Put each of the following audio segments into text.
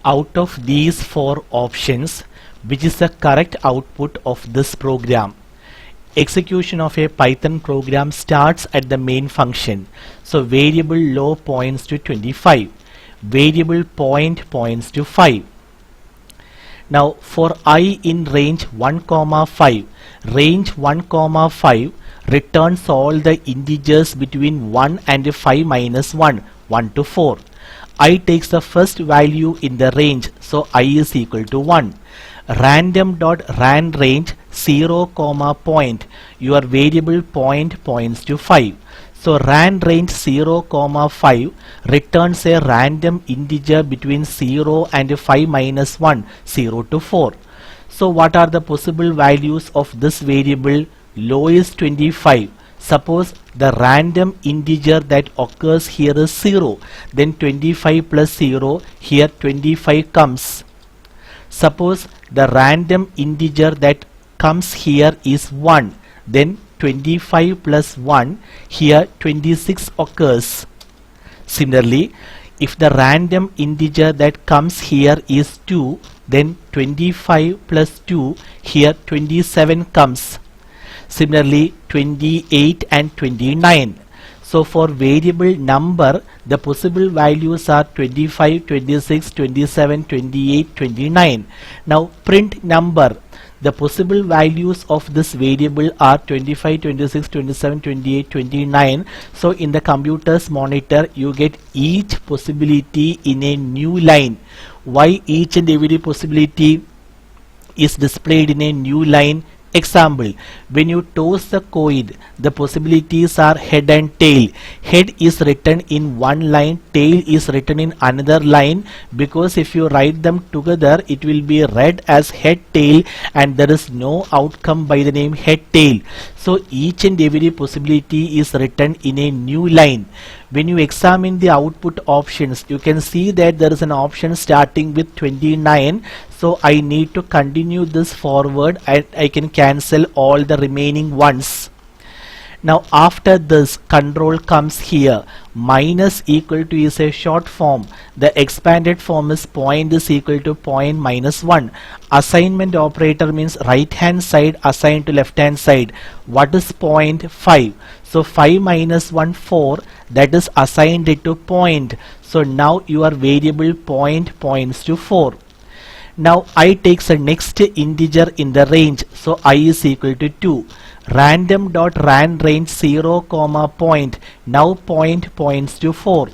Out of these four options, which is the correct output of this program? Execution of a Python program starts at the main function. So variable low points to 25. Variable point points to 5. Now for I in range 1, 5, range 1, 5 returns all the integers between 1 and 5 minus 1, 1 to 4. I takes the first value in the range, so I is equal to 1. Random.ran range 0, point, your variable point points to 5. So ran range 0, 5 returns a random integer between 0 and 5 minus 1, 0 to 4. So what are the possible values of this variable? Low is 25. Suppose the random integer that occurs here is 0, then 25 plus 0, here 25 comes. Suppose the random integer that comes here is 1, then 25 plus 1, here 26 occurs. Similarly, if the random integer that comes here is 2, then 25 plus 2, here 27 comes. Similarly, 28 and 29. So for variable number, the possible values are 25, 26, 27, 28, 29. Now print number. The possible values of this variable are 25, 26, 27, 28, 29. So in the computer's monitor, you get each possibility in a new line. Why each and every possibility is displayed in a new line? Example, when you toss the coin, the possibilities are head and tail. Head is written in one line, tail is written in another line, because if you write them together, it will be read as head tail and there is no outcome by the name head tail. So each and every possibility is written in a new line. When you examine the output options, you can see that there is an option starting with 29. So I need to continue this forward and I can cancel all the remaining ones. Now after this, control comes here. Minus equal to is a short form. The expanded form is point is equal to point minus 1. Assignment operator means right hand side assigned to left hand side. What is point? 5. So 5 minus 1, 4. That is assigned it to point. So now your variable point points to 4. Now I takes the next integer in the range. So I is equal to 2. Random.ran range 0, point. Now point points to 4.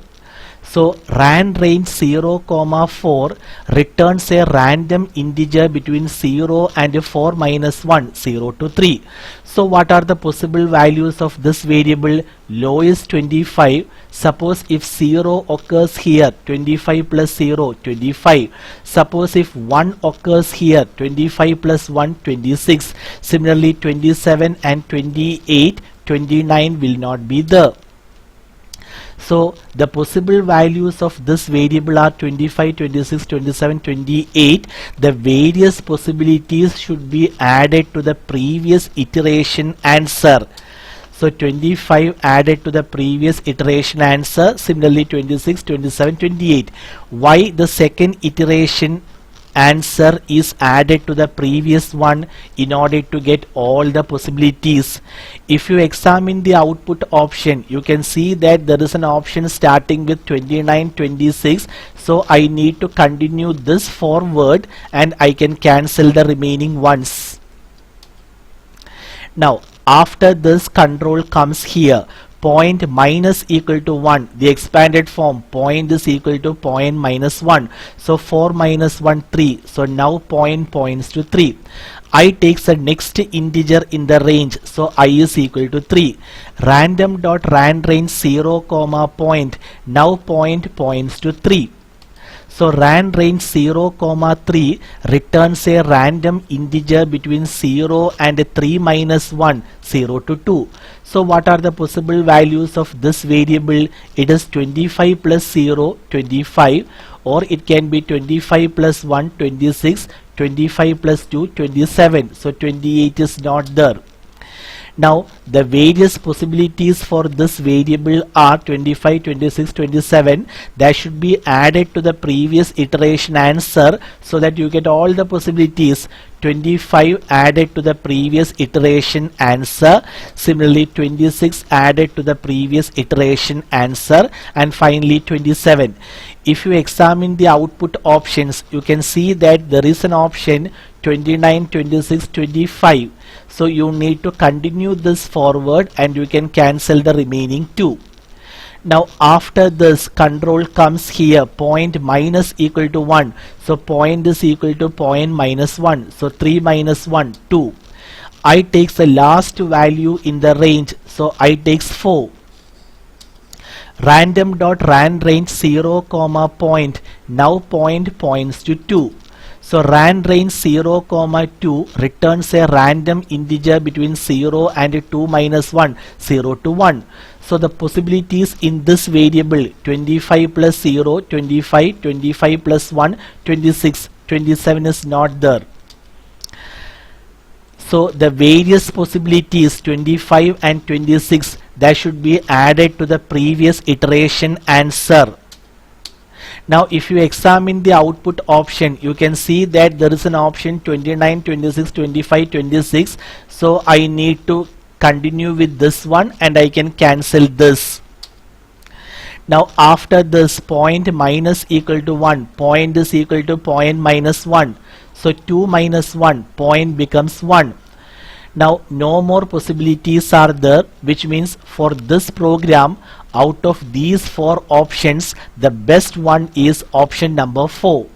So ran range 0, 4 returns a random integer between 0 and 4 minus 1, 0 to 3. So what are the possible values of this variable? Low is 25. Suppose if 0 occurs here, 25 plus 0, 25. Suppose if 1 occurs here, 25 plus 1, 26. Similarly, 27 and 28, 29 will not be there. So the possible values of this variable are 25, 26, 27, 28. The various possibilities should be added to the previous iteration answer. So 25 added to the previous iteration answer. Similarly 26, 27, 28. Why the second iteration answer is added to the previous one? In order to get all the possibilities. If you examine the output option, you can see that there is an option starting with 29, 26. So I need to continue this forward and I can cancel the remaining ones. Now after this, control comes here. Point minus equal to 1. The expanded form, point is equal to point minus 1. So 4 minus 1, 3. So now point points to 3. I takes the next integer in the range. So I is equal to 3. Random.ran range 0, point. Now point points to 3. So ran range 0, 3 returns a random integer between 0 and 3 minus 1, 0 to 2. So what are the possible values of this variable? It is 25 plus 0, 25, or it can be 25 plus 1, 26, 25 plus 2, 27. So 28 is not there. Now the various possibilities for this variable are 25, 26, 27. That should be added to the previous iteration answer so that you get all the possibilities. 25 added to the previous iteration answer, similarly 26 added to the previous iteration answer, and finally 27. If you examine the output options, you can see that there is an option 29, 26, 25. So you need to continue this forward and you can cancel the remaining 2. Now after this, control comes here, point minus equal to 1. So point is equal to point minus 1. So 3 minus 1, 2. I takes the last value in the range. So I takes 4. Random.randrange 0, point. Now point points to 2. So randrange 0, 2 returns a random integer between 0 and 2 minus 1, 0 to 1. So the possibilities in this variable 25 plus 0, 25, 25 plus 1, 26, 27 is not there. So the various possibilities 25 and 26, that should be added to the previous iteration answer. Now if you examine the output option, you can see that there is an option 29, 26, 25, 26. So I need to continue with this one and I can cancel this. Now after this, point minus equal to 1, point is equal to point minus 1. So 2 minus 1, point becomes 1. Now no more possibilities are there, which means for this program, out of these 4 options, the best one is option number 4.